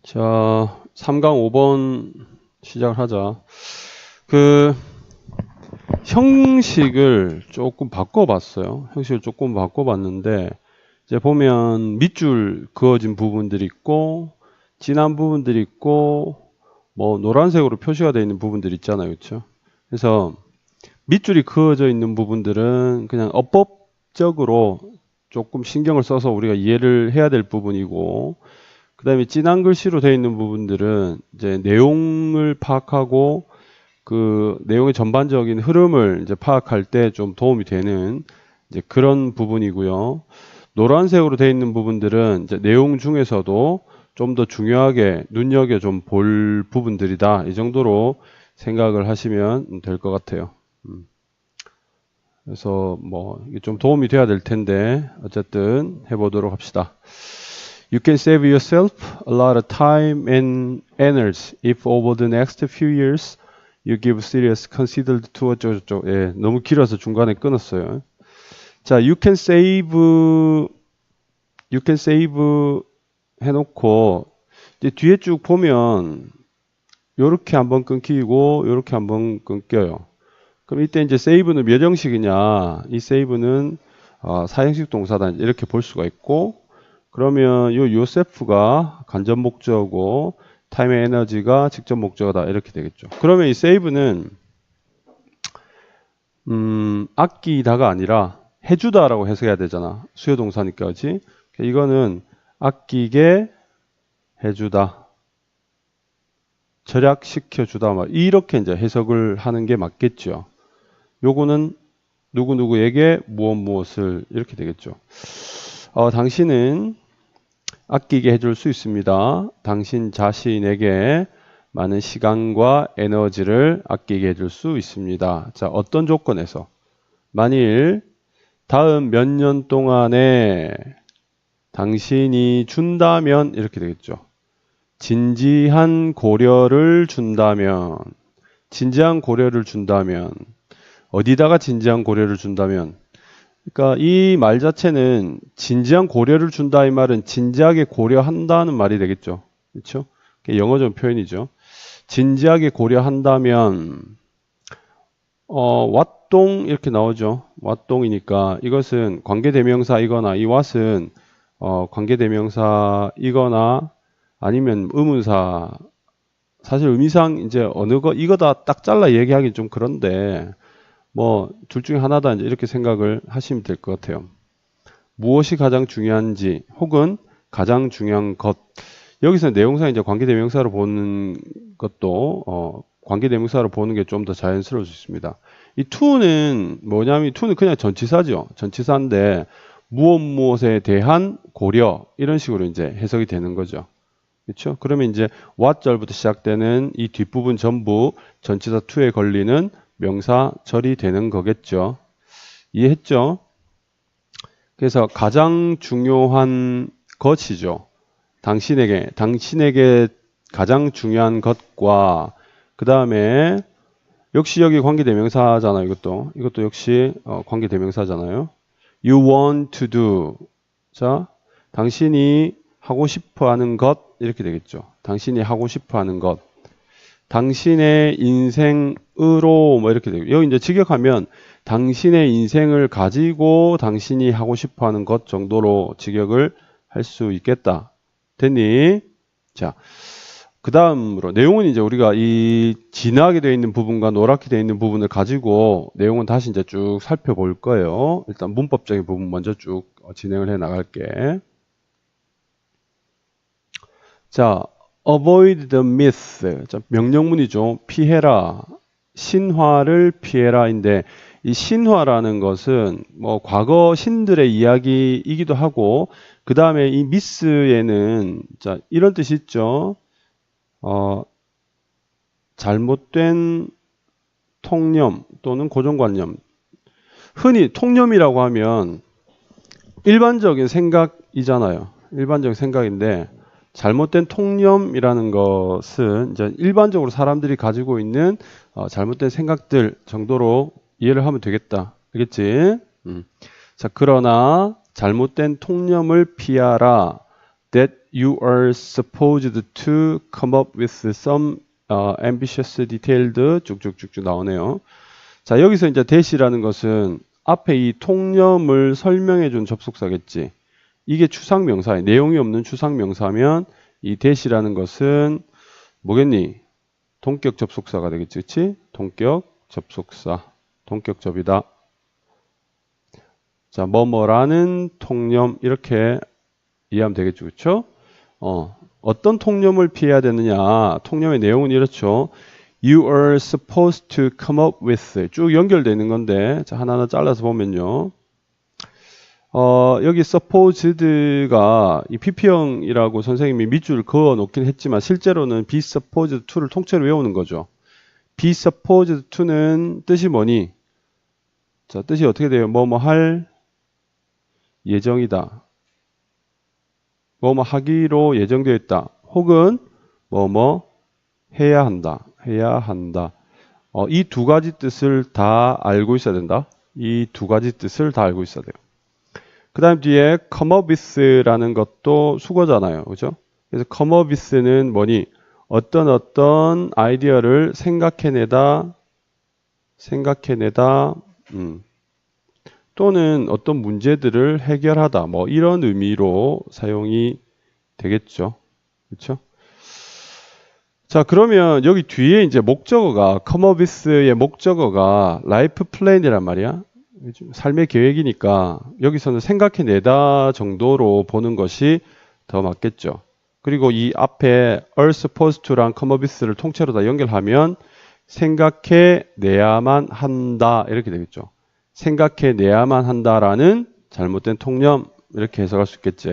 자, 3강 5번 시작을 하자. 그 형식을 조금 바꿔봤어요. 형식을 조금 바꿔봤는데 이제 보면 밑줄 그어진 부분들이 있고 진한 부분들이 있고 뭐 노란색으로 표시가 되어 있는 부분들이 있잖아요, 그렇죠? 그래서 밑줄이 그어져 있는 부분들은 그냥 어법적으로 조금 신경을 써서 우리가 이해를 해야 될 부분이고, 그 다음에 진한 글씨로 되어 있는 부분들은 이제 내용을 파악하고 그 내용의 전반적인 흐름을 이제 파악할 때 좀 도움이 되는 이제 그런 부분이고요. 노란색으로 되어 있는 부분들은 이제 내용 중에서도 좀 더 중요하게 눈여겨 좀 볼 부분들이다. 이 정도로 생각을 하시면 될 것 같아요. 그래서 뭐 이게 좀 도움이 돼야 될 텐데 어쨌든 해보도록 합시다. You can save yourself a lot of time and energy if over the next few years you give serious considered to 어쩌고저쩌고. 예, 너무 길어서 중간에 끊었어요. 자, you can save 해놓고 이제 뒤에 쭉 보면 요렇게 한번 끊기고 요렇게 한번 끊겨요. 그럼 이때 이제 save는 몇 형식이냐? 이 save는 사형식 동사다 이렇게 볼 수가 있고, 그러면 요 yourself가 간접 목적어고 time and energy가 직접 목적어다 이렇게 되겠죠. 그러면 이 save는 아끼다가 아니라 해주다라고 해석해야 되잖아. 수요 동사니까, 그렇지? 이거는 아끼게 해주다, 절약시켜주다, 막 이렇게 이제 해석을 하는 게 맞겠죠. 요거는 누구누구에게 무엇을 이렇게 되겠죠. 당신은 아끼게 해줄 수 있습니다. 당신 자신에게 많은 시간과 에너지를 아끼게 해줄 수 있습니다. 자, 어떤 조건에서? 만일 다음 몇 년 동안에 당신이 준다면 이렇게 되겠죠. 진지한 고려를 준다면, 진지한 고려를 준다면, 어디다가 진지한 고려를 준다면, 그러니까 이 말 자체는 진지한 고려를 준다 이 말은 진지하게 고려한다는 말이 되겠죠. 그렇죠? 영어적 표현이죠. 진지하게 고려한다면 왓동 이렇게 나오죠. 왓동이니까 이것은 관계대명사이거나 이 what은 관계대명사이거나 아니면 의문사. 사실 의미상 이제 어느 거 이거다 딱 잘라 얘기하기 좀 그런데 뭐 둘 중에 하나다 이제 이렇게 생각을 하시면 될 것 같아요. 무엇이 가장 중요한지 혹은 가장 중요한 것. 여기서 내용상 이제 관계대명사로 보는 것도 관계대명사로 보는 게 좀 더 자연스러울 수 있습니다. 이 to는 뭐냐면 이 to는 그냥 전치사죠. 전치사인데 무엇에 대한 고려 이런 식으로 이제 해석이 되는 거죠. 그렇죠? 그러면 이제 what 절부터 시작되는 이 뒷부분 전부 전치사 to에 걸리는 명사절이 되는 거겠죠. 이해했죠? 그래서 가장 중요한 것이죠. 당신에게 가장 중요한 것과 그 다음에 역시 여기 관계대명사잖아요. 이것도 역시 관계대명사잖아요. You want to do. 자, 당신이 하고 싶어 하는 것 이렇게 되겠죠. 당신이 하고 싶어 하는 것. 당신의 인생으로 뭐 이렇게 되고, 여기 이제 직역하면 당신의 인생을 가지고 당신이 하고 싶어 하는 것 정도로 직역을 할 수 있겠다. 됐니? 자, 그 다음으로 내용은 이제 우리가 이 진하게 되어 있는 부분과 노랗게 되어 있는 부분을 가지고 내용은 다시 이제 쭉 살펴볼 거예요. 일단 문법적인 부분 먼저 쭉 진행을 해 나갈게. 자, avoid the myth. 자, 명령문이죠. 피해라. 신화를 피해라인데 이 신화라는 것은 뭐 과거 신들의 이야기이기도 하고 그 다음에 이 미스에는 자 이런 뜻이 있죠. 잘못된 통념 또는 고정관념. 흔히 통념이라고 하면 일반적인 생각이잖아요. 일반적인 생각인데 잘못된 통념이라는 것은 이제 일반적으로 사람들이 가지고 있는 잘못된 생각들 정도로 이해를 하면 되겠다. 알겠지? 자, 그러나 잘못된 통념을 피하라. that you are supposed to come up with some ambitious, detailed 쭉쭉쭉쭉 나오네요. 자, 여기서 이제 that이라는 것은 앞에 이 통념을 설명해 준 접속사겠지. 이게 추상명사예요. 내용이 없는 추상명사면 이 that이라는 것은 뭐겠니? 동격 접속사가 되겠지. 그치? 동격 접속사. 동격접이다. 자, 뭐뭐라는 통념 이렇게 이해하면 되겠죠. 그쵸? 어떤 통념을 피해야 되느냐. 통념의 내용은 이렇죠. You are supposed to come up with 쭉 연결되어 있는 건데 자, 하나하나 잘라서 보면요. 여기 supposed가 이 PP형이라고 선생님이 밑줄을 그어 놓긴 했지만 실제로는 be supposed to를 통째로 외우는 거죠. be supposed to는 뜻이 뭐니? 자, 뜻이 어떻게 돼요? 뭐뭐 할 예정이다. 뭐뭐 하기로 예정되어 있다. 혹은 뭐뭐 해야 한다. 해야 한다. 이 두 가지 뜻을 다 알고 있어야 된다. 이 두 가지 뜻을 다 알고 있어야 돼요. 그 다음 뒤에 come up with라는 것도 수거잖아요. 그죠? 그래서 come up with는 뭐니? 어떤 아이디어를 생각해내다, 또는 어떤 문제들을 해결하다. 뭐 이런 의미로 사용이 되겠죠. 그렇죠? 자, 그러면 여기 뒤에 이제 목적어가 come up with의 목적어가 life plan이란 말이야. 삶의 계획이니까 여기서는 생각해내다 정도로 보는 것이 더 맞겠죠. 그리고 이 앞에 are supposed to랑 come up with를 통째로 다 연결하면 생각해내야만 한다 이렇게 되겠죠. 생각해내야만 한다라는 잘못된 통념 이렇게 해석할 수 있겠지.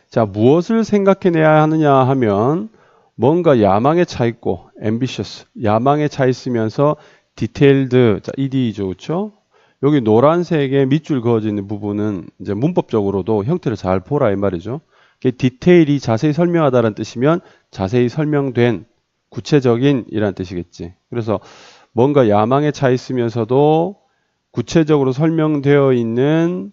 자, 무엇을 생각해내야 하느냐 하면 뭔가 야망에 차 있고 ambitious, 야망에 차 있으면서 detailed, 자, ed죠, 그렇죠? 여기 노란색에 밑줄 그어져 있는 부분은 이제 문법적으로도 형태를 잘 보라 이 말이죠. 디테일이 자세히 설명하다라는 뜻이면 자세히 설명된 구체적인 이란 뜻이겠지. 그래서 뭔가 야망에 차 있으면서도 구체적으로 설명되어 있는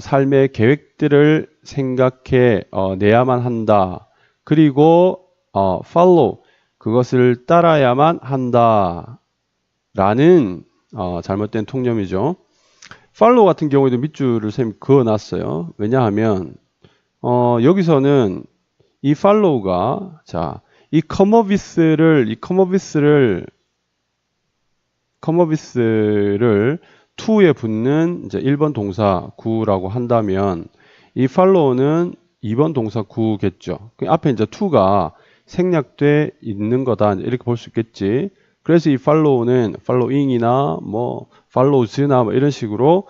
삶의 계획들을 생각해 내야만 한다. 그리고 follow, 그것을 따라야만 한다. 라는 잘못된 통념이죠. follow 같은 경우에도 밑줄을 쌤 그어놨어요. 왜냐하면 여기서는 이 follow가 자, 이 come up with를 to에 붙는 이제 1번 동사 구라고 한다면 이 follow는 2번 동사 구겠죠. 앞에 이제 to가 생략돼 있는 거다 이렇게 볼 수 있겠지. 그래서 이 follow는 following이나 뭐 follows나 뭐 이런 식으로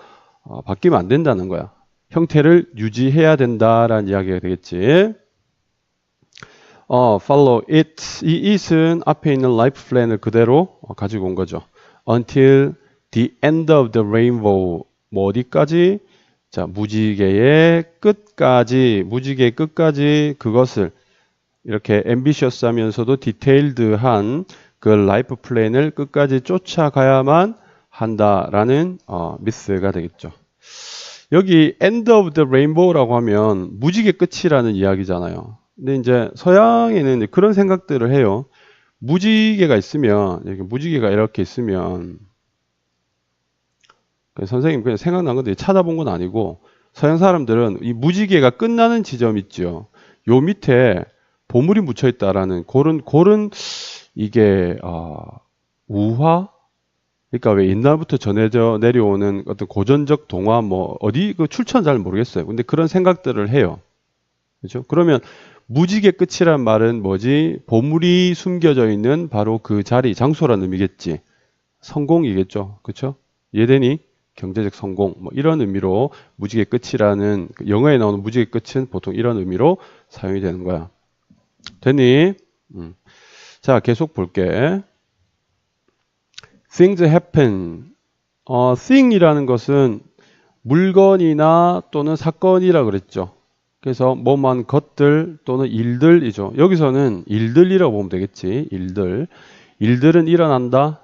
바뀌면 안 된다는 거야. 형태를 유지해야 된다라는 이야기가 되겠지. follow it. 이 it은 앞에 있는 life plan을 그대로 가지고 온 거죠. until the end of the rainbow. 뭐 어디까지? 자, 무지개의 끝까지 그것을 이렇게 ambitious 하면서도 detailed 그 라이프 플랜을 끝까지 쫓아가야만 한다라는 미스가 되겠죠. 여기 end of the rainbow라고 하면 무지개 끝이라는 이야기잖아요. 근데 이제 서양에는 그런 생각들을 해요. 무지개가 이렇게 있으면 선생님 그냥 생각난 건데 찾아본 건 아니고 서양 사람들은 이 무지개가 끝나는 지점 있죠. 요 밑에 보물이 묻혀 있다라는 그런 이게 우화? 그러니까 왜 옛날부터 전해져 내려오는 어떤 고전적 동화 뭐 어디 그 출처는 잘 모르겠어요. 근데 그런 생각들을 해요. 그렇죠? 그러면 무지개 끝이란 말은 뭐지? 보물이 숨겨져 있는 바로 그 자리, 장소라는 의미겠지. 성공이겠죠. 그렇죠? 이해되니? 경제적 성공 뭐 이런 의미로 무지개 끝이라는 영어에 나오는 무지개 끝은 보통 이런 의미로 사용이 되는 거야. 됐니? 자, 계속 볼게. Things happen. thing이라는 것은 물건이나 또는 사건이라 그랬죠. 그래서 뭐만 것들 또는 일들이죠. 여기서는 일들이라고 보면 되겠지. 일들은 일어난다.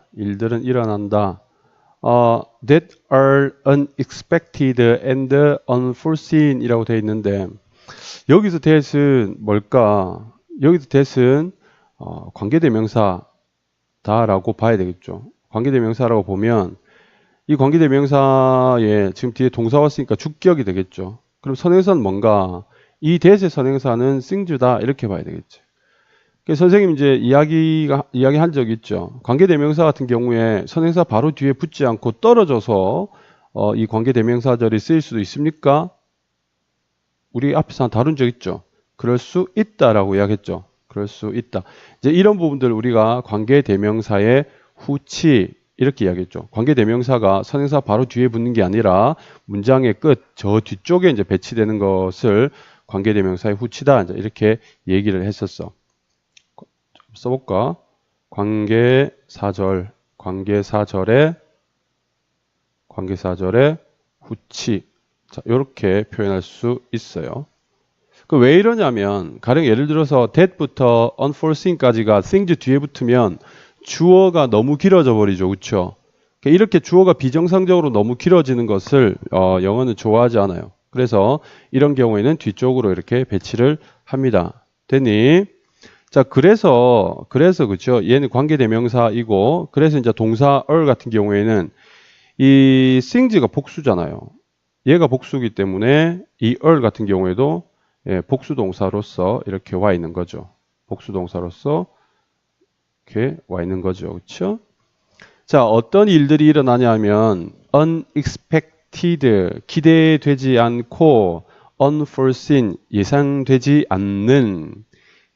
That are unexpected and unforeseen 이라고 되어 있는데 여기서 that은 뭘까? 여기서 that은 관계대명사다라고 봐야 되겠죠. 관계대명사라고 보면 이 관계대명사에 지금 뒤에 동사 왔으니까 주격이 되겠죠. 그럼 선행사는 뭔가? 이 that의 선행사는 sings다 이렇게 봐야 되겠죠. 선생님 이제 이야기한 적 있죠. 관계대명사 같은 경우에 선행사 바로 뒤에 붙지 않고 떨어져서 이 관계대명사절이 쓰일 수도 있습니까? 우리 앞에서 다룬 적 있죠. 그럴 수 있다라고 이야기했죠. 그럴 수 있다. 이제 이런 부분들 우리가 관계대명사의 후치 이렇게 이야기했죠. 관계대명사가 선행사 바로 뒤에 붙는 게 아니라 문장의 끝, 저 뒤쪽에 이제 배치되는 것을 관계대명사의 후치다. 이제 이렇게 얘기를 했었어. 써볼까? 관계사절의 후치. 자, 이렇게 표현할 수 있어요. 왜 이러냐면, 가령 예를 들어서 that부터 unforeseen까지가 things 뒤에 붙으면 주어가 너무 길어져 버리죠. 그렇죠? 이렇게 주어가 비정상적으로 너무 길어지는 것을 영어는 좋아하지 않아요. 그래서 이런 경우에는 뒤쪽으로 이렇게 배치를 합니다. 됐니? 자, 그래서 그렇죠. 얘는 관계대명사이고, 그래서 이제 동사 are 같은 경우에는 이 things가 복수잖아요. 얘가 복수이기 때문에 이 are 같은 경우에도 복수 동사로서 이렇게 와 있는 거죠. 복수 동사로서 이렇게 와 있는 거죠. 그렇죠? 자, 어떤 일들이 일어나냐면 unexpected, 기대되지 않고 unforeseen, 예상되지 않는,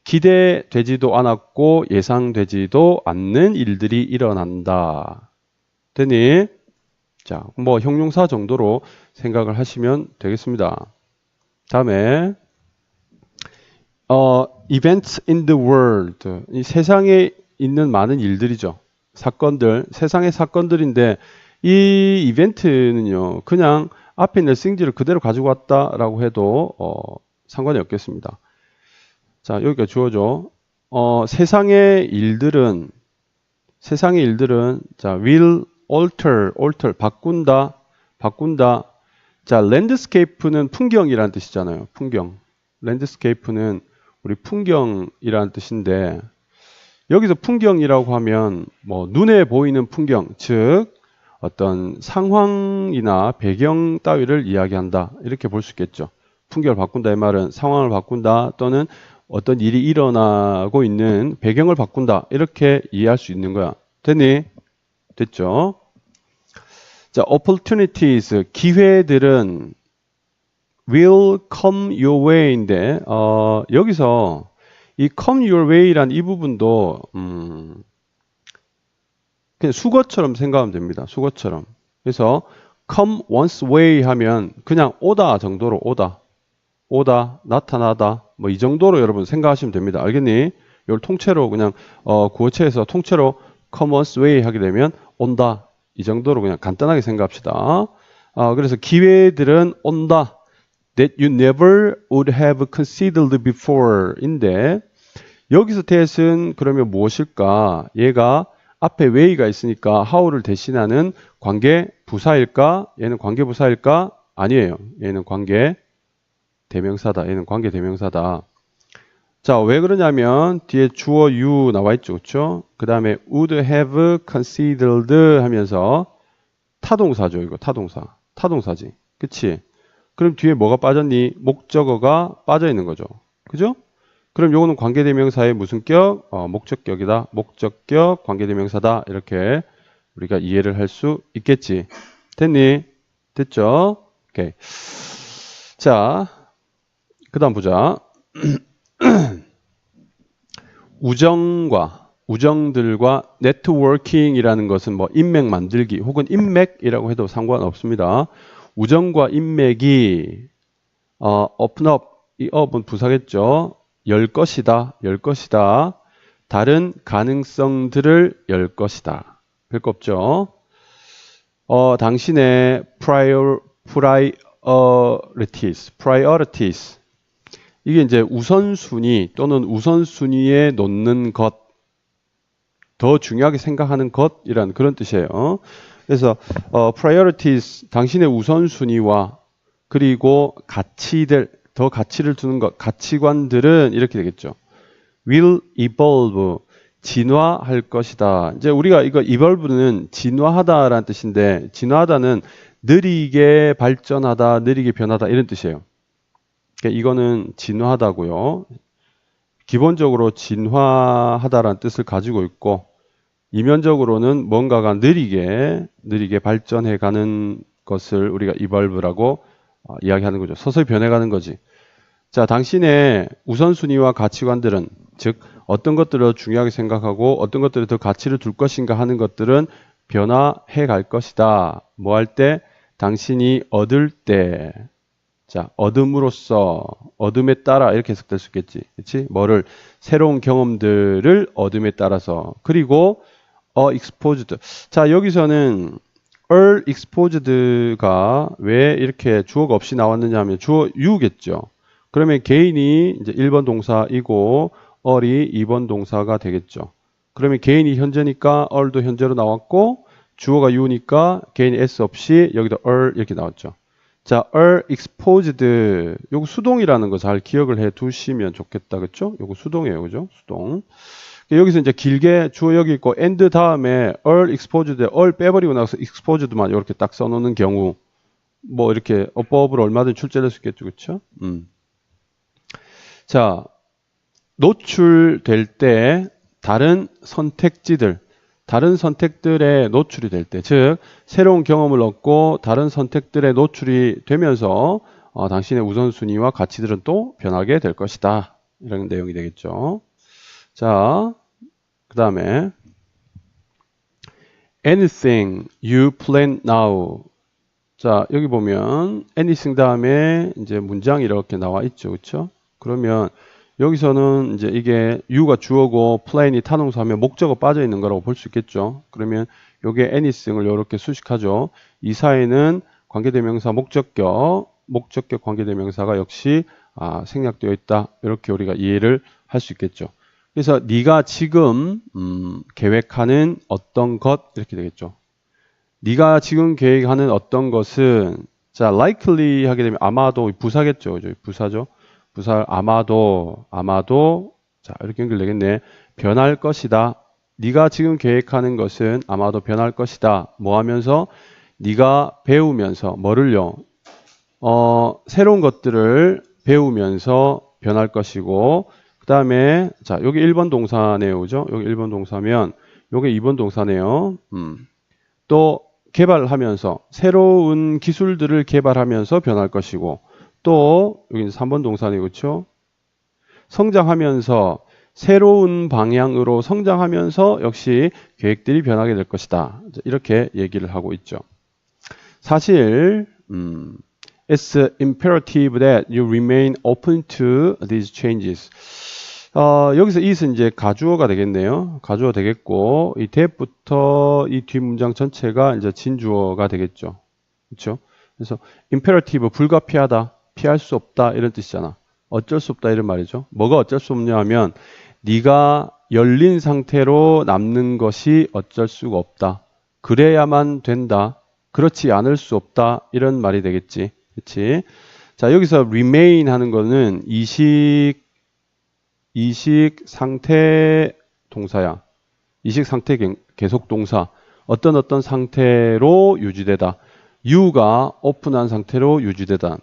기대되지도 않았고 예상되지도 않는 일들이 일어난다. 되니? 자, 뭐 형용사 정도로 생각을 하시면 되겠습니다. 다음에 events in the world, 이 세상에 있는 많은 일들이죠. 사건들, 세상의 사건들인데 이 이벤트는요, 그냥 앞에 있는 things를 그대로 가지고 왔다라고 해도 상관이 없겠습니다. 자, 여기까지 주어져. 세상의 일들은 자, will alter, 바꾼다. 자, landscape는 풍경이라는 뜻이잖아요. 풍경. landscape는 우리 풍경이라는 뜻인데, 여기서 풍경이라고 하면 뭐 눈에 보이는 풍경, 즉 어떤 상황이나 배경 따위를 이야기한다. 이렇게 볼 수 있겠죠. 풍경을 바꾼다 이 말은 상황을 바꾼다 또는 어떤 일이 일어나고 있는 배경을 바꾼다. 이렇게 이해할 수 있는 거야. 됐니? 됐죠? 자, opportunities, 기회들은 will come your way인데, 여기서 이 come your way란 이 부분도, 그냥 수거처럼 생각하면 됩니다. 수거처럼. 그래서 come one's way 하면 그냥 오다 정도로 오다, 나타나다, 뭐 이 정도로 여러분 생각하시면 됩니다. 알겠니? 이걸 통째로 그냥 구어체에서 통째로 come one's way 하게 되면 온다. 이 정도로 그냥 간단하게 생각합시다. 그래서 기회들은 온다. That you never would have considered before 인데 여기서 that은 그러면 무엇일까? 얘가 앞에 way가 있으니까 how를 대신하는 관계 부사일까? 얘는 관계 부사일까? 아니에요. 얘는 관계 대명사다. 얘는 관계 대명사다. 자, 왜 그러냐면 뒤에 주어 you 나와 있죠. 그렇죠? 그 다음에 would have considered 하면서 타동사죠. 이거 타동사지. 그치? 그럼 뒤에 뭐가 빠졌니? 목적어가 빠져 있는 거죠. 그죠? 그럼 요거는 관계대명사의 무슨 격? 목적격이다. 목적격 관계대명사다. 이렇게 우리가 이해를 할 수 있겠지. 됐니? 됐죠? 오케이. 자, 그 다음 보자. 우정들과 네트워킹이라는 것은 뭐 인맥 만들기 혹은 인맥이라고 해도 상관없습니다. 우정과 인맥이 open up, 이 up은 부사겠죠. 열 것이다. 다른 가능성들을 열 것이다. 별거 없죠. 당신의 priorities. 이게 이제 우선순위 또는 우선순위에 놓는 것, 더 중요하게 생각하는 것이라는 그런 뜻이에요. 그래서 priorities, 당신의 우선순위와 그리고 가치들, 더 가치를 두는 것, 가치관들은 이렇게 되겠죠. will evolve, 진화할 것이다. 이제 우리가 이거 evolve는 진화하다라는 뜻인데, 진화하다는 느리게 발전하다, 느리게 변하다 이런 뜻이에요. 그러니까 이거는 진화하다고요. 기본적으로 진화하다라는 뜻을 가지고 있고, 이면적으로는 뭔가가 느리게 발전해 가는 것을 우리가 evolve라고 이야기하는 거죠. 서서히 변해가는 거지. 자, 당신의 우선순위와 가치관들은, 즉 어떤 것들을 중요하게 생각하고 어떤 것들에 더 가치를 둘 것인가 하는 것들은 변화해 갈 것이다. 뭐 할 때? 당신이 얻을 때. 자, 얻음으로써, 얻음에 따라 이렇게 해석될 수 있겠지. 그렇지? 뭐를? 새로운 경험들을 얻음에 따라서. 그리고 exposed. 자, 여기서는 exposed가 왜 이렇게 주어가 없이 나왔느냐 하면 주어 you겠죠. 그러면 개인이 이제 1번 동사이고 all이 2번 동사가 되겠죠. 그러면 개인이 현재니까 all도 현재로 나왔고 주어가 you니까 개인이 s 없이 여기도 all 이렇게 나왔죠. 자, all exposed. 요거 수동이라는 거 잘 기억을 해 두시면 좋겠다. 그렇죠? 요거 수동이에요. 그죠? 수동. 여기서 이제 길게 주어 여기 있고 and 다음에 all exposed, all 빼버리고 나서 exposed만 이렇게 딱 써놓는 경우 뭐 이렇게 above로 얼마든지 출제될 수 있겠죠. 그렇죠? 자, 노출될 때 다른 선택들에 노출이 될 때, 즉 새로운 경험을 얻고 다른 선택들에 노출이 되면서 당신의 우선순위와 가치들은 또 변하게 될 것이다. 이런 내용이 되겠죠. 자, 그 다음에 anything you plan now. 자, 여기 보면 anything 다음에 이제 문장이 이렇게 나와 있죠. 그렇죠? 그러면 여기서는 이제 이게 you가 주어고 plan이 타동사하면 목적어 빠져 있는 거라고 볼 수 있겠죠. 그러면 요게 anything을 이렇게 수식하죠. 이 사이에는 관계대명사 목적격 관계대명사가 역시 생략되어 있다. 이렇게 우리가 이해를 할 수 있겠죠. 그래서 네가 지금 계획하는 어떤 것 이렇게 되겠죠. 네가 지금 계획하는 어떤 것은 자 likely 하게 되면 아마도 부사겠죠. 그죠? 부사죠. 부사 아마도 자 이렇게 연결되겠네. 변할 것이다. 네가 지금 계획하는 것은 아마도 변할 것이다. 뭐 하면서? 네가 배우면서 뭐를요? 새로운 것들을 배우면서 변할 것이고 그 다음에 자 여기 1번 동사네요. 그죠? 여기 1번 동사면 요게 2번 동사네요. 또 개발하면서 새로운 기술들을 개발하면서 변할 것이고 또 여기는 3번 동사네요. 그렇죠? 성장하면서 새로운 방향으로 성장하면서 역시 계획들이 변하게 될 것이다. 이렇게 얘기를 하고 있죠. 사실 it's imperative that you remain open to these changes. 여기서 it은 이제 가주어가 되겠네요. 가주어 되겠고 이 that부터 이 뒷문장 전체가 이제 진주어가 되겠죠. 그렇죠? 그래서 imperative 불가피하다, 피할 수 없다 이런 뜻이잖아. 어쩔 수 없다 이런 말이죠. 뭐가 어쩔 수 없냐 하면 네가 열린 상태로 남는 것이 어쩔 수가 없다. 그래야만 된다. 그렇지 않을 수 없다. 이런 말이 되겠지. 그렇지? 자, 여기서 remain 하는 거는 이식 상태 동사야. 이식 상태 계속 동사. 어떤 상태로 유지되다. you가 오픈한 상태로 유지되다.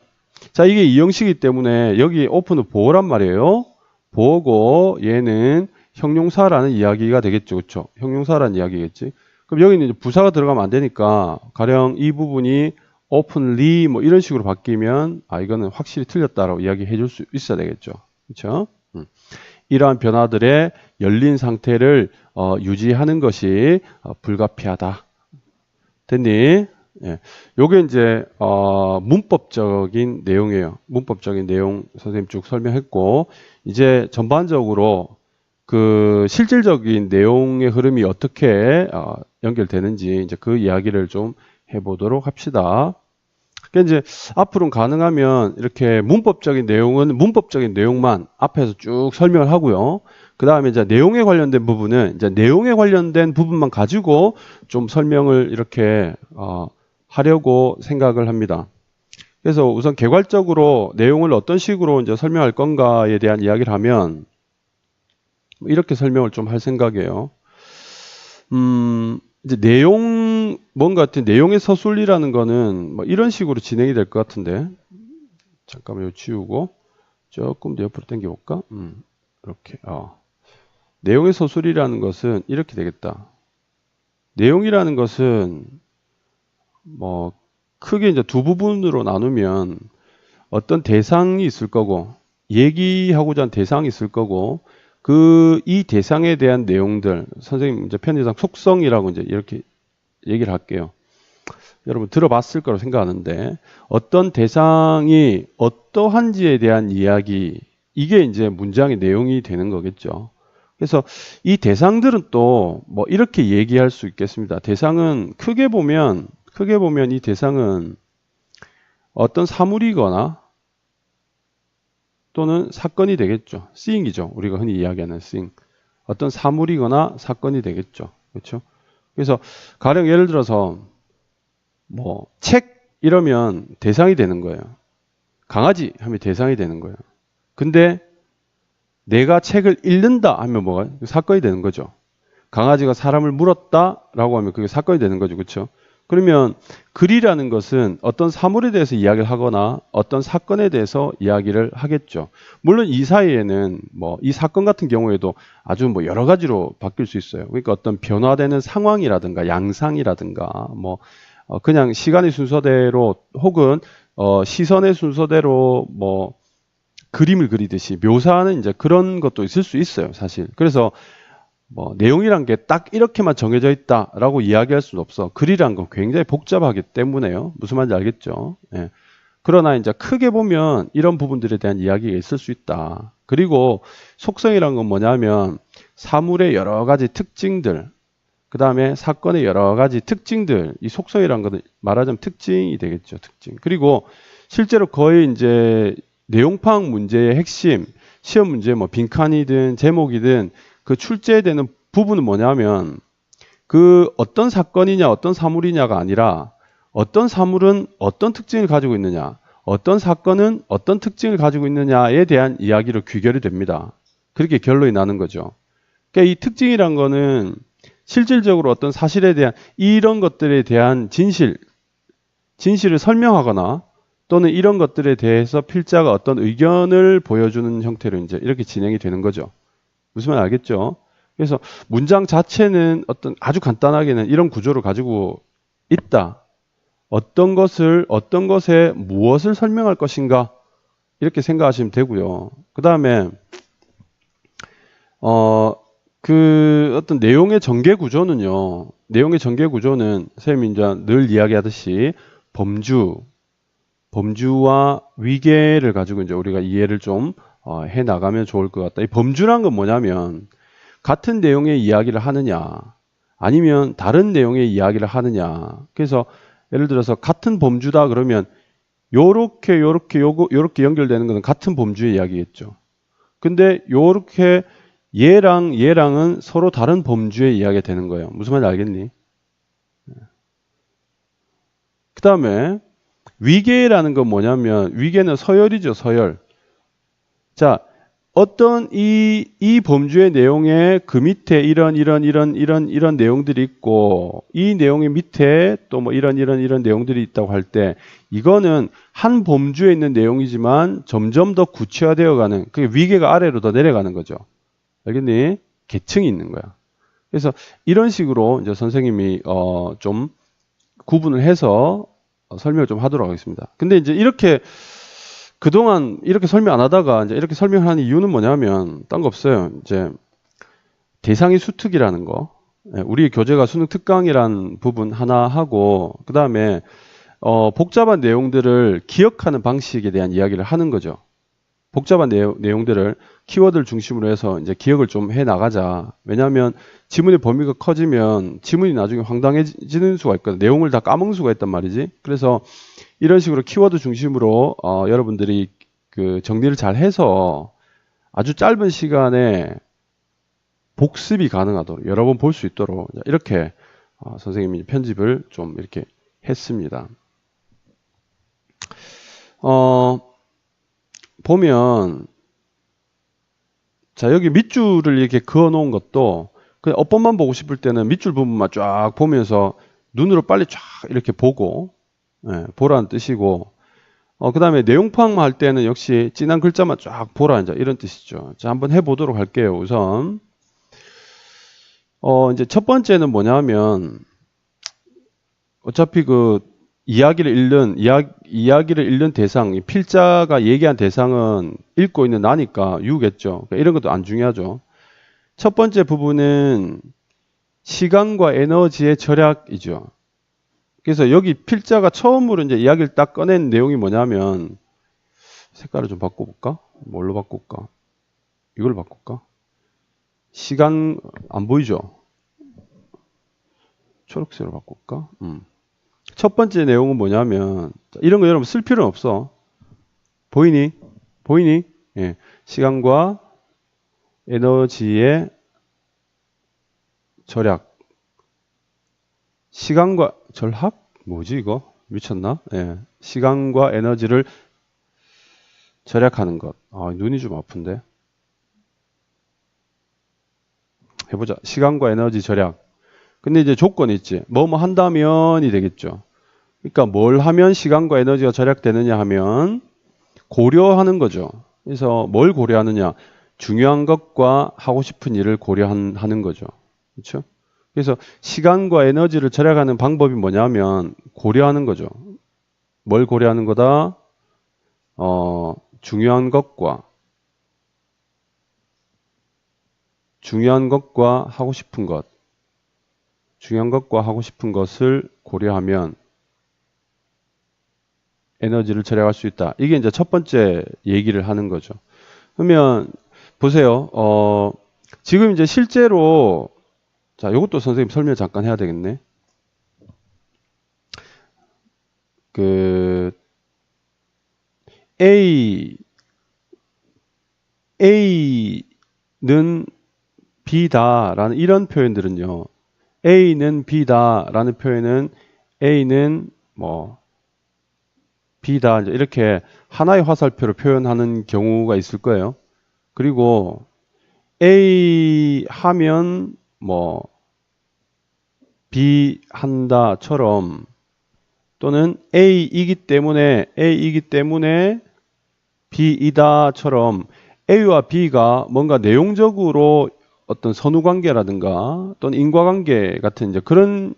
자, 이게 이형식이기 때문에 여기 오픈은 보어란 말이에요. 보어고 얘는 형용사라는 이야기가 되겠죠. 그렇죠? 형용사라는 이야기겠지. 그럼 여기는 이제 부사가 들어가면 안 되니까 가령 이 부분이 openly 뭐 이런 식으로 바뀌면 이거는 확실히 틀렸다라고 이야기해 줄 수 있어야 되겠죠. 그렇죠? 이러한 변화들의 열린 상태를 유지하는 것이 불가피하다. 됐니? 예. 요게 이제 문법적인 내용이에요. 문법적인 내용 선생님 쭉 설명했고 이제 전반적으로 그 실질적인 내용의 흐름이 어떻게 연결되는지 이제 그 이야기를 좀 해보도록 합시다. 그러니까 이제 앞으로는 가능하면 이렇게 문법적인 내용만 앞에서 쭉 설명을 하고요. 그 다음에 이제 내용에 관련된 부분은 이제 내용에 관련된 부분만 가지고 좀 설명을 이렇게 하려고 생각을 합니다. 그래서 우선 개괄적으로 내용을 어떤 식으로 이제 설명할 건가에 대한 이야기를 하면 이렇게 설명을 좀 할 생각이에요. 이제 뭔가 같은 내용의 서술이라는 거는 뭐 이런 식으로 진행이 될 것 같은데, 잠깐만 이거 지우고 조금 더 옆으로 당겨 볼까? 이렇게. 내용의 서술이라는 것은 이렇게 되겠다. 내용이라는 것은 뭐 크게 이제 두 부분으로 나누면 어떤 대상이 있을 거고, 얘기하고자 하는 대상이 있을 거고, 이 대상에 대한 내용들, 선생님 이제 편의상 속성이라고 이제 이렇게 얘기를 할게요. 여러분 들어봤을 거라고 생각하는데, 어떤 대상이 어떠한지에 대한 이야기, 이게 이제 문장의 내용이 되는 거겠죠. 그래서 이 대상들은 또 뭐 이렇게 얘기할 수 있겠습니다. 대상은 크게 보면 이 대상은 어떤 사물이거나 또는 사건이 되겠죠. 싱이죠. 우리가 흔히 이야기하는 싱. 어떤 사물이거나 사건이 되겠죠. 그렇죠? 그래서 가령 예를 들어서 뭐 책 이러면 대상이 되는 거예요. 강아지 하면 대상이 되는 거예요. 근데 내가 책을 읽는다 하면 뭐가 사건이 되는 거죠. 강아지가 사람을 물었다라고 하면 그게 사건이 되는 거죠. 그렇죠? 그러면 글이라는 것은 어떤 사물에 대해서 이야기를 하거나 어떤 사건에 대해서 이야기를 하겠죠. 물론 이 사이에는 뭐 이 사건 같은 경우에도 아주 뭐 여러 가지로 바뀔 수 있어요. 그러니까 어떤 변화되는 상황이라든가 양상이라든가 뭐 그냥 시간의 순서대로 혹은 시선의 순서대로 뭐 그림을 그리듯이 묘사하는 이제 그런 것도 있을 수 있어요, 사실. 그래서 뭐 내용이란 게 딱 이렇게만 정해져 있다라고 이야기할 수는 없어. 글이란 건 굉장히 복잡하기 때문에요. 무슨 말인지 알겠죠? 예. 그러나 이제 크게 보면 이런 부분들에 대한 이야기가 있을 수 있다. 그리고 속성이란 건 뭐냐면 사물의 여러 가지 특징들, 그 다음에 사건의 여러 가지 특징들, 이 속성이란 건 말하자면 특징이 되겠죠. 특징. 그리고 실제로 거의 이제 내용파악 문제의 핵심, 시험 문제 뭐 빈칸이든 제목이든 그 출제되는 부분은 뭐냐면 그 어떤 사건이냐 어떤 사물이냐가 아니라 어떤 사물은 어떤 특징을 가지고 있느냐, 어떤 사건은 어떤 특징을 가지고 있느냐에 대한 이야기로 귀결이 됩니다. 그렇게 결론이 나는 거죠. 그러니까 이 특징이란 거는 실질적으로 어떤 사실에 대한 이런 것들에 대한 진실을 설명하거나 또는 이런 것들에 대해서 필자가 어떤 의견을 보여주는 형태로 이제 이렇게 진행이 되는 거죠. 무슨 말 알겠죠? 그래서 문장 자체는 어떤 아주 간단하게는 이런 구조를 가지고 있다. 어떤 것에 무엇을 설명할 것인가 이렇게 생각하시면 되고요. 그 다음에 어떤 내용의 전개 구조는요. 내용의 전개 구조는 선생님이 이제 늘 이야기하듯이 범주와 위계를 가지고 이제 우리가 이해를 좀 해 나가면 좋을 것 같다. 이 범주란 건 뭐냐면 같은 내용의 이야기를 하느냐 아니면 다른 내용의 이야기를 하느냐. 그래서 예를 들어서 같은 범주다 그러면 요렇게 연결되는 것은 같은 범주의 이야기겠죠. 근데 요렇게 얘랑은 서로 다른 범주의 이야기가 되는 거예요. 무슨 말인지 알겠니? 그 다음에 위계라는 건 뭐냐면 위계는 서열이죠. 서열. 자, 어떤 이 범주의 내용에 그 밑에 이런 내용들이 있고 이 내용의 밑에 또 뭐 이런 내용들이 있다고 할 때 이거는 한 범주에 있는 내용이지만 점점 더 구체화되어 가는 그게 위계가 아래로 더 내려가는 거죠. 알겠니? 계층이 있는 거야. 그래서 이런 식으로 이제 선생님이 좀 구분을 해서 설명을 좀 하도록 하겠습니다. 근데 이제 이렇게 그동안 이렇게 설명 안 하다가 이제 이렇게 설명하는 이유는 뭐냐면 딴 거 없어요. 이제 대상이 수특이라는 거. 우리 교재가 수능 특강이라는 부분 하나 하고 그다음에 복잡한 내용들을 기억하는 방식에 대한 이야기를 하는 거죠. 복잡한 내용들을 키워드를 중심으로 해서 이제 기억을 좀 해 나가자. 왜냐하면 지문의 범위가 커지면 지문이 나중에 황당해지는 수가 있거든. 내용을 다 까먹는 수가 있단 말이지. 그래서 이런 식으로 키워드 중심으로 여러분들이 그 정리를 잘 해서 아주 짧은 시간에 복습이 가능하도록 여러 번 볼 수 있도록 이렇게 선생님이 편집을 좀 이렇게 했습니다. 보면 자, 여기 밑줄을 이렇게 그어 놓은 것도 그냥 업본만 보고 싶을 때는 밑줄 부분만 쫙 보면서 눈으로 빨리 쫙 이렇게 보고, 보라는 뜻이고, 그 다음에 내용 파악만 할 때는 역시 진한 글자만 쫙 보라, 이제 이런 뜻이죠. 자, 한번 해보도록 할게요. 우선, 이제 첫 번째는 뭐냐면, 어차피 그 이야기를 읽는 대상, 이 필자가 얘기한 대상은 읽고 있는 나니까 유겠죠. 그러니까 이런 것도 안 중요하죠. 첫 번째 부분은 시간과 에너지의 절약이죠. 그래서 여기 필자가 처음으로 이제 이야기를 딱 꺼낸 내용이 뭐냐면, 색깔을 좀 바꿔볼까? 뭘로 바꿀까? 이걸로 바꿀까? 시간, 안 보이죠? 초록색으로 바꿀까? 첫 번째 내용은 뭐냐면, 이런 거 여러분 쓸 필요는 없어. 보이니? 보이니? 예. 시간과 에너지의 절약. 시간과 절약? 뭐지 이거? 미쳤나? 예. 시간과 에너지를 절약하는 것. 아, 눈이 좀 아픈데. 해보자. 시간과 에너지 절약. 근데 이제 조건이 있지. 뭐뭐 한다면이 되겠죠. 그러니까 뭘 하면 시간과 에너지가 절약되느냐 하면 고려하는 거죠. 그래서 뭘 고려하느냐? 중요한 것과 하고 싶은 일을 고려하는 거죠. 그렇죠? 그래서 시간과 에너지를 절약하는 방법이 뭐냐면 고려하는 거죠. 뭘 고려하는 거다? 중요한 것과 하고 싶은 것. 중요한 것과 하고 싶은 것을 고려하면 에너지를 절약할 수 있다. 이게 이제 첫 번째 얘기를 하는 거죠. 그러면 보세요. 지금 이제 실제로 자, 이것도 선생님 설명 잠깐 해야 되겠네. 그 A는 B다라는 이런 표현들은요. A는 B다라는 표현은 A는 뭐 B다 이렇게 하나의 화살표로 표현하는 경우가 있을 거예요. 그리고 A 하면 뭐 B 한다처럼 또는 A이기 때문에 B이다처럼 A와 B가 뭔가 내용적으로 어떤 선후관계라든가 또는 인과관계 같은 이제 그런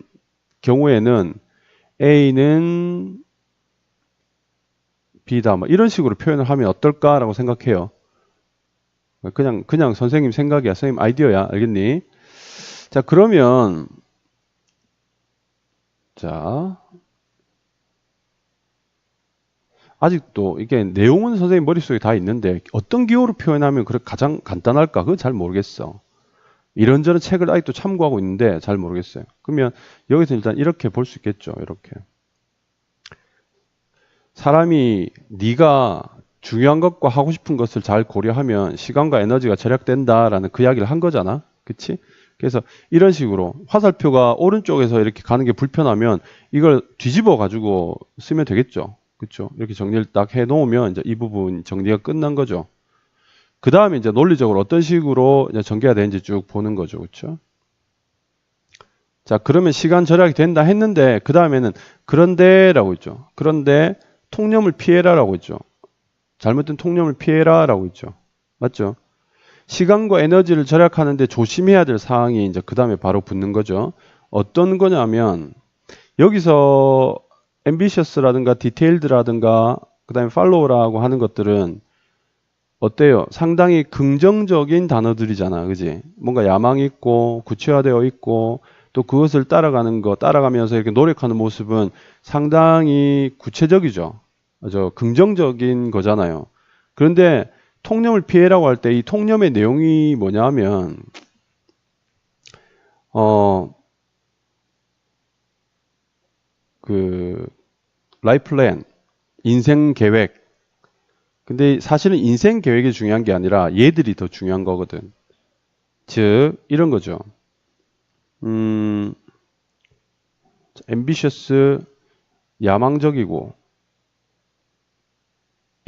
경우에는 A는 B다 뭐 이런 식으로 표현을 하면 어떨까라고 생각해요. 그냥 선생님 생각이야. 선생님 아이디어야. 알겠니? 자, 그러면 자 아직도 이게 내용은 선생님 머릿속에 다 있는데 어떤 기호로 표현하면 가장 간단할까? 그건 잘 모르겠어. 이런저런 책을 아직도 참고하고 있는데 잘 모르겠어요. 그러면 여기서 일단 이렇게 볼 수 있겠죠. 이렇게. 사람이 네가 중요한 것과 하고 싶은 것을 잘 고려하면 시간과 에너지가 절약된다라는 그 이야기를 한 거잖아. 그치? 그래서 이런 식으로 화살표가 오른쪽에서 이렇게 가는 게 불편하면 이걸 뒤집어 가지고 쓰면 되겠죠. 그렇죠? 이렇게 정리를 딱 해 놓으면 이제 이 부분 정리가 끝난 거죠. 그 다음에 이제 논리적으로 어떤 식으로 이제 전개가 되는지 쭉 보는 거죠. 그렇죠? 자, 그러면 시간 절약이 된다 했는데 그 다음에는 그런데라고 있죠. 그런데 통념을 피해라라고 있죠. 잘못된 통념을 피해라라고 있죠. 맞죠? 시간과 에너지를 절약하는데 조심해야 될 사항이 이제 그 다음에 바로 붙는 거죠. 어떤 거냐면 여기서 ambitious라든가 detailled라든가 그 다음에 follow라고 하는 것들은 어때요? 상당히 긍정적인 단어들이잖아. 그지? 뭔가 야망이 있고 구체화되어 있고 또 그것을 따라가면서 이렇게 노력하는 모습은 상당히 구체적이죠. 긍정적인 거잖아요. 그런데 통념을 피해라고 할 때 이 통념의 내용이 뭐냐면 라이프 플랜, 인생 계획. 근데 사실은 인생 계획이 중요한 게 아니라 얘들이 더 중요한 거거든. 즉 이런 거죠. ambitious, 야망적이고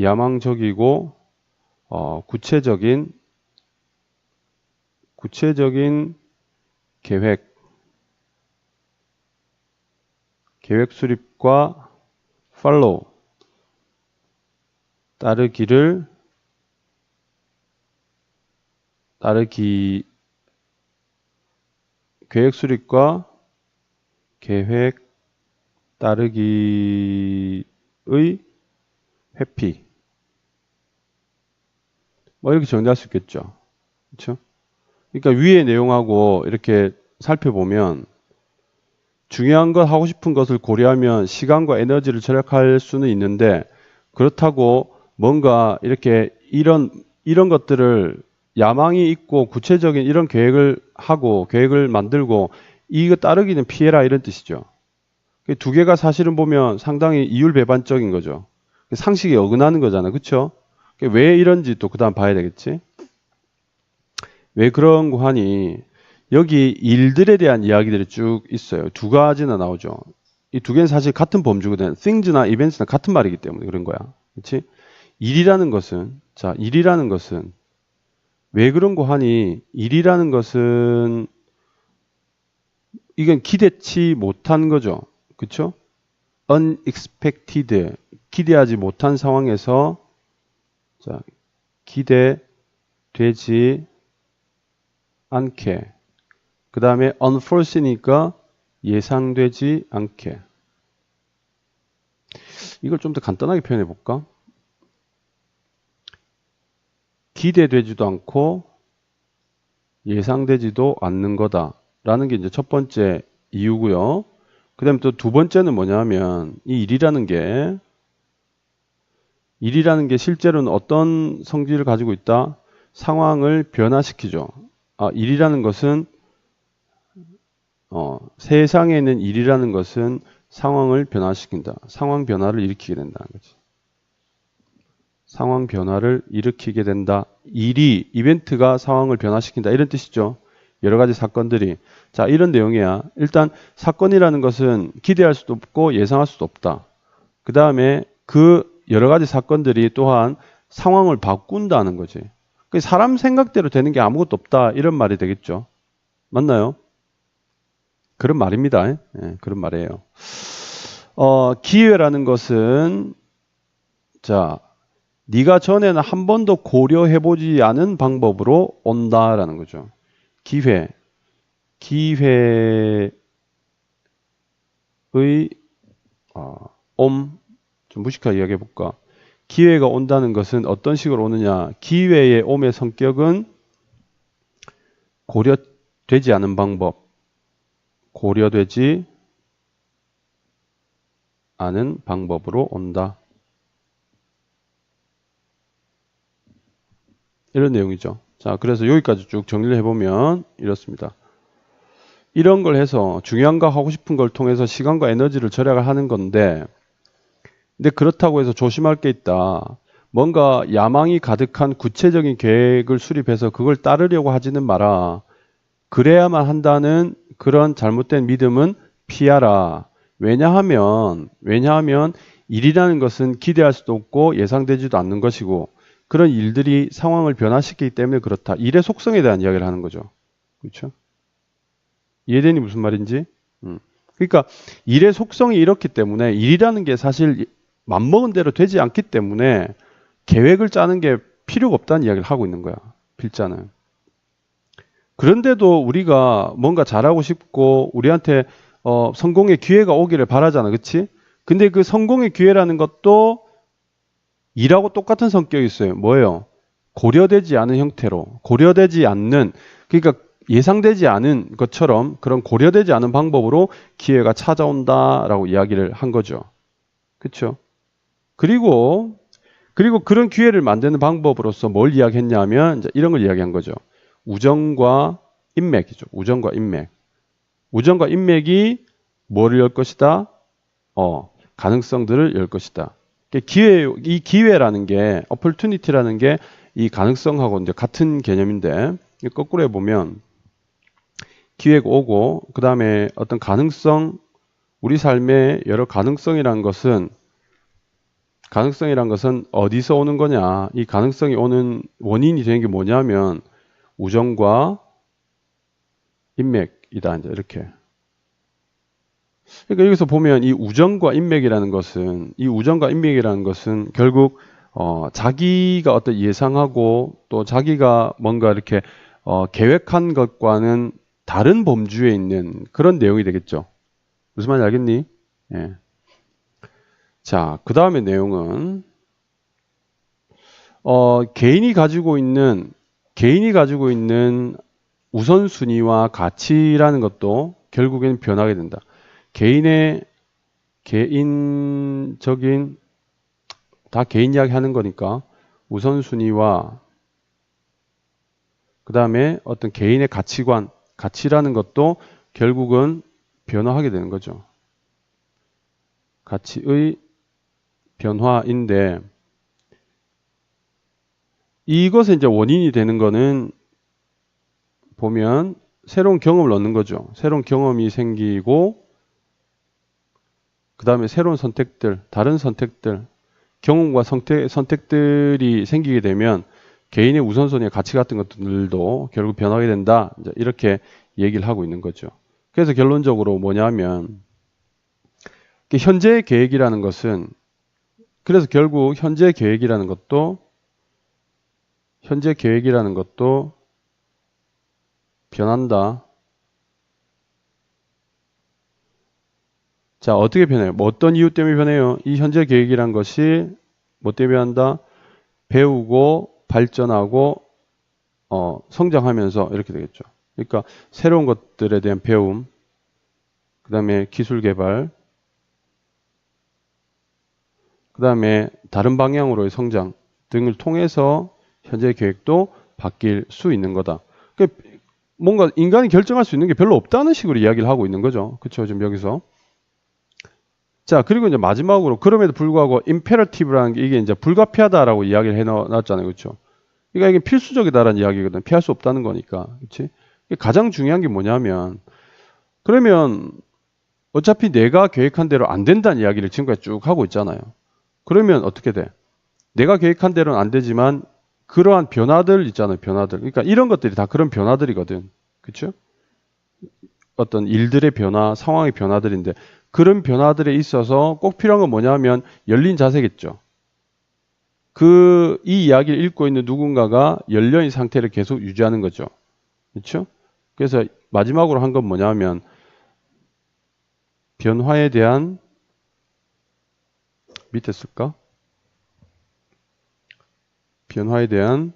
야망적이고 구체적인 계획 수립과 follow 계획 수립과 계획 따르기의 회피. 뭐 이렇게 정리할 수 있겠죠. 그렇죠? 그러니까 위의 내용하고 이렇게 살펴보면 중요한 것, 하고 싶은 것을 고려하면 시간과 에너지를 절약할 수는 있는데 그렇다고 뭔가 이렇게 이런 것들을 야망이 있고 구체적인 이런 계획을 하고 계획을 만들고 이거 따르기는 피해라 이런 뜻이죠. 두 개가 사실은 보면 상당히 이율배반적인 거죠. 상식에 어긋나는 거잖아. 그렇죠? 왜 이런지 또 그 다음 봐야 되겠지. 왜 그런 거 하니 여기 일들에 대한 이야기들이 쭉 있어요. 두 가지나 나오죠. 이 두 개는 사실 같은 범주거든. things나 events나 같은 말이기 때문에 그런 거야. 그렇지? 일이라는 것은 왜 그런 거 하니 일이라는 것은 이건 기대치 못한 거죠. 그렇죠? unexpected 기대하지 못한 상황에서 기대되지 않게 그 다음에 unforesee니까 예상되지 않게 이걸 좀 더 간단하게 표현해 볼까? 기대되지도 않고 예상되지도 않는 거다 라는 게 이제 첫 번째 이유고요. 그 다음에 또 두 번째는 뭐냐면 이 일이라는 게 실제로는 어떤 성질을 가지고 있다? 상황을 변화시키죠. 일이라는 것은 세상에 있는 일이라는 것은 상황을 변화시킨다. 상황 변화를 일으키게 된다는 거지. 상황 변화를 일으키게 된다. 이벤트가 상황을 변화시킨다. 이런 뜻이죠. 여러 가지 사건들이. 자, 이런 내용이야. 일단 사건이라는 것은 기대할 수도 없고 예상할 수도 없다. 그 다음에 그 여러 가지 사건들이 또한 상황을 바꾼다는 거지. 사람 생각대로 되는 게 아무것도 없다. 이런 말이 되겠죠. 맞나요? 그런 말입니다. 예, 그런 말이에요. 기회라는 것은 자, 네가 전에는 한 번도 고려해보지 않은 방법으로 온다라는 거죠. 기회의 좀 무식하게 이야기해볼까? 기회가 온다는 것은 어떤 식으로 오느냐? 기회의 옴의 성격은 고려되지 않은 방법, 고려되지 않은 방법으로 온다. 이런 내용이죠. 자, 그래서 여기까지 쭉 정리를 해보면 이렇습니다. 이런 걸 해서 중요한 거 하고 싶은 걸 통해서 시간과 에너지를 절약을 하는 건데 근데 그렇다고 해서 조심할 게 있다. 뭔가 야망이 가득한 구체적인 계획을 수립해서 그걸 따르려고 하지는 마라. 그래야만 한다는 그런 잘못된 믿음은 피하라. 왜냐하면 일이라는 것은 기대할 수도 없고 예상되지도 않는 것이고 그런 일들이 상황을 변화시키기 때문에 그렇다. 일의 속성에 대한 이야기를 하는 거죠. 그렇죠? 이해되니 무슨 말인지? 그러니까 일의 속성이 이렇기 때문에 일이라는 게 사실 맘먹은 대로 되지 않기 때문에 계획을 짜는 게 필요가 없다는 이야기를 하고 있는 거야. 필자는. 그런데도 우리가 뭔가 잘하고 싶고 우리한테 성공의 기회가 오기를 바라잖아. 그렇지? 근데 그 성공의 기회라는 것도 일하고 똑같은 성격이 있어요. 뭐예요? 고려되지 않은 형태로 고려되지 않는 그러니까 예상되지 않은 것처럼 그런 고려되지 않은 방법으로 기회가 찾아온다라고 이야기를 한 거죠. 그렇죠? 그리고 그런 기회를 만드는 방법으로서 뭘 이야기했냐면 이제 이런 걸 이야기한 거죠. 우정과 인맥이죠. 우정과 인맥. 우정과 인맥이 뭐를 열 것이다? 가능성들을 열 것이다. 이 기회라는 게, opportunity라는 게 이 가능성하고 이제 같은 개념인데, 거꾸로 해보면, 기회가 오고, 그 다음에 어떤 가능성, 우리 삶의 여러 가능성이라는 것은 가능성이란 것은 어디서 오는 거냐? 이 가능성이 오는 원인이 되는 게 뭐냐면 우정과 인맥이다. 이제 이렇게. 그러니까 여기서 보면 이 우정과 인맥이라는 것은 결국 자기가 어떤 예상하고 또 자기가 뭔가 이렇게 계획한 것과는 다른 범주에 있는 그런 내용이 되겠죠. 무슨 말인지 알겠니? 예. 자, 그 다음에 내용은 개인이 가지고 있는 우선순위와 가치라는 것도 결국엔 변하게 된다. 개인적인 다 개인 이야기 하는 거니까 우선순위와 그 다음에 어떤 개인의 가치라는 것도 결국은 변화하게 되는 거죠. 가치의 변화인데 이것의 이제 원인이 되는 거는 보면 새로운 경험을 얻는 거죠. 새로운 경험이 생기고 그 다음에 새로운 선택들, 다른 선택들, 경험과 선택들이 생기게 되면 개인의 우선순위의 가치 같은 것들도 결국 변하게 된다. 이렇게 얘기를 하고 있는 거죠. 그래서 결론적으로 뭐냐면 현재의 계획이라는 것은 그래서 결국 현재 계획이라는 것도 변한다. 자, 어떻게 변해요? 뭐 어떤 이유 때문에 변해요? 이 현재 계획이란 것이 뭐 때문에 변한다? 배우고 발전하고 성장하면서 이렇게 되겠죠. 그러니까 새로운 것들에 대한 배움, 그 다음에 기술 개발, 그 다음에 다른 방향으로의 성장 등을 통해서 현재 계획도 바뀔 수 있는 거다. 그러니까 뭔가 인간이 결정할 수 있는 게 별로 없다는 식으로 이야기를 하고 있는 거죠. 그렇죠? 지금 여기서. 자, 그리고 이제 마지막으로 그럼에도 불구하고 임페러티브라는 게 이게 이제 불가피하다라고 이야기를 해놨잖아요. 그렇죠? 그러니까 이게 필수적이다라는 이야기거든. 피할 수 없다는 거니까. 그렇지? 가장 중요한 게 뭐냐면 그러면 어차피 내가 계획한 대로 안 된다는 이야기를 지금까지 쭉 하고 있잖아요. 그러면 어떻게 돼? 내가 계획한 대로는 안 되지만 그러한 변화들 있잖아요. 변화들. 그러니까 이런 것들이 다 그런 변화들이거든. 그렇죠? 어떤 일들의 변화, 상황의 변화들인데 그런 변화들에 있어서 꼭 필요한 건 뭐냐면 열린 자세겠죠. 이 이야기를 읽고 있는 누군가가 열려있는 상태를 계속 유지하는 거죠. 그렇죠? 그래서 마지막으로 한 건 뭐냐면 변화에 대한 밑에 쓸까? 변화에 대한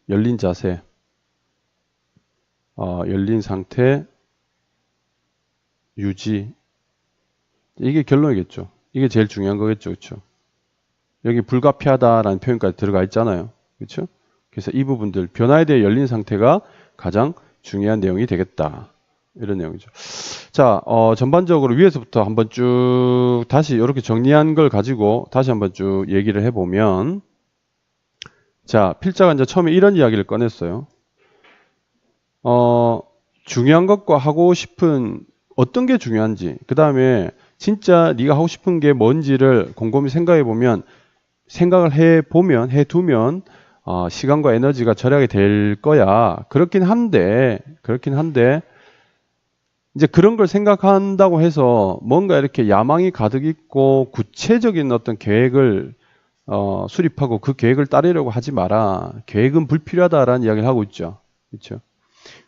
열린 자세, 열린 상태 유지. 이게 결론이겠죠. 이게 제일 중요한 거겠죠. 그렇죠? 여기 불가피하다라는 표현까지 들어가 있잖아요. 그렇죠? 그래서 이 부분들, 변화에 대해 열린 상태가 가장 중요한 내용이 되겠다. 이런 내용이죠. 자, 전반적으로 위에서부터 한번 쭉 다시 이렇게 정리한 걸 가지고 다시 한번 쭉 얘기를 해보면, 자, 필자가 이제 처음에 이런 이야기를 꺼냈어요. 중요한 것과 하고 싶은 어떤 게 중요한지, 그 다음에 진짜 네가 하고 싶은 게 뭔지를 곰곰이 생각해보면, 해두면 시간과 에너지가 절약이 될 거야. 그렇긴 한데 이제 그런 걸 생각한다고 해서 뭔가 이렇게 야망이 가득 있고 구체적인 어떤 계획을 수립하고 그 계획을 따르려고 하지 마라. 계획은 불필요하다라는 이야기를 하고 있죠. 그렇죠?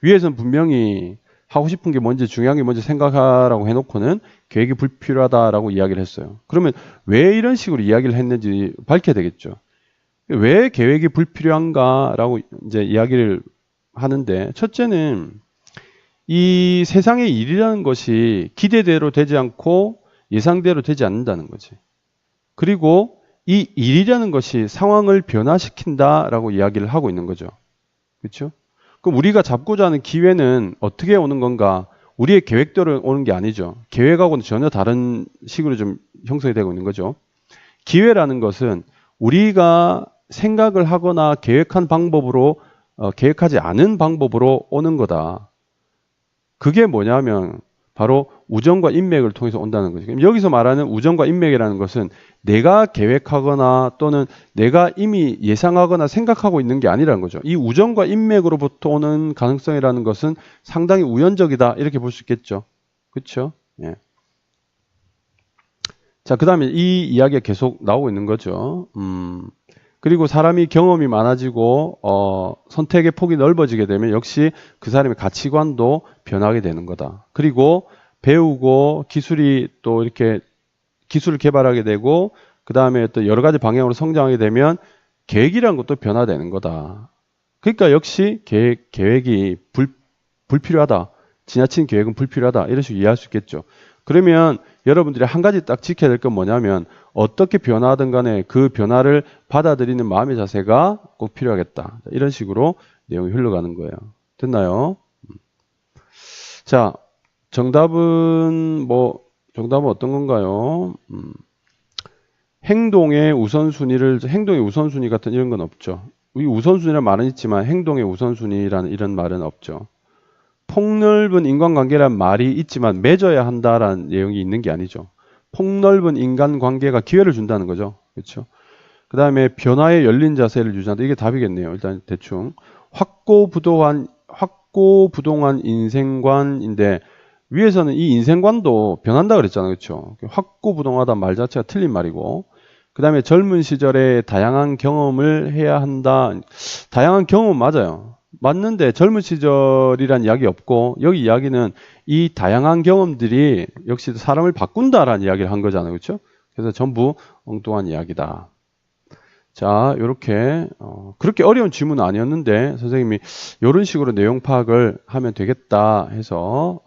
위에서는 분명히 하고 싶은 게 뭔지 중요한 게 뭔지 생각하라고 해놓고는 계획이 불필요하다라고 이야기를 했어요. 그러면 왜 이런 식으로 이야기를 했는지 밝혀야 되겠죠. 왜 계획이 불필요한가라고 이제 이야기를 하는데, 첫째는 이 세상의 일이라는 것이 기대대로 되지 않고 예상대로 되지 않는다는 거지. 그리고 이 일이라는 것이 상황을 변화시킨다라고 이야기를 하고 있는 거죠. 그렇죠? 그럼 우리가 잡고자 하는 기회는 어떻게 오는 건가? 우리의 계획대로 오는 게 아니죠. 계획하고는 전혀 다른 식으로 좀 형성이 되고 있는 거죠. 기회라는 것은 우리가 생각을 하거나 계획한 방법으로 계획하지 않은 방법으로 오는 거다. 그게 뭐냐면 바로 우정과 인맥을 통해서 온다는 거죠. 그럼 여기서 말하는 우정과 인맥이라는 것은 내가 계획하거나 또는 내가 이미 예상하거나 생각하고 있는 게 아니라는 거죠. 이 우정과 인맥으로부터 오는 가능성이라는 것은 상당히 우연적이다 이렇게 볼 수 있겠죠. 그렇죠? 예. 자, 그 다음에 이 이야기가 계속 나오고 있는 거죠. 그리고 사람이 경험이 많아지고 선택의 폭이 넓어지게 되면 역시 그 사람의 가치관도 변하게 되는 거다. 그리고 배우고 기술이 또 이렇게 기술을 개발하게 되고 그 다음에 또 여러 가지 방향으로 성장하게 되면 계획이라는 것도 변화되는 거다. 그러니까 역시 계획이 불필요하다. 지나친 계획은 불필요하다. 이런 식으로 이해할 수 있겠죠. 그러면 여러분들이 한 가지 딱 지켜야 될 건 뭐냐면 어떻게 변화하든 간에 그 변화를 받아들이는 마음의 자세가 꼭 필요하겠다. 이런 식으로 내용이 흘러가는 거예요. 됐나요? 자, 정답은 어떤 건가요? 행동의 우선순위 같은 이런 건 없죠. 이 우선순위라는 말은 있지만 행동의 우선순위라는 이런 말은 없죠. 폭넓은 인간관계란 말이 있지만 맺어야 한다라는 내용이 있는 게 아니죠. 폭넓은 인간관계가 기회를 준다는 거죠. 그렇죠? 그 다음에 변화에 열린 자세를 유지한다. 이게 답이겠네요. 일단 대충 확고부동한 인생관인데 위에서는 이 인생관도 변한다 그랬잖아요. 그렇죠? 확고부동하다 말 자체가 틀린 말이고 그 다음에 젊은 시절에 다양한 경험을 해야 한다. 다양한 경험은 맞아요. 맞는데 젊은 시절이란 이야기 없고 여기 이야기는 이 다양한 경험들이 역시 사람을 바꾼다라는 이야기를 한 거잖아요. 그렇죠? 그래서 전부 엉뚱한 이야기다. 자, 이렇게 그렇게 어려운 질문은 아니었는데 선생님이 이런 식으로 내용 파악을 하면 되겠다 해서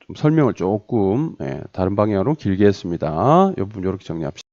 좀 설명을 조금 다른 방향으로 길게 했습니다. 이 부분 이렇게 정리합시다.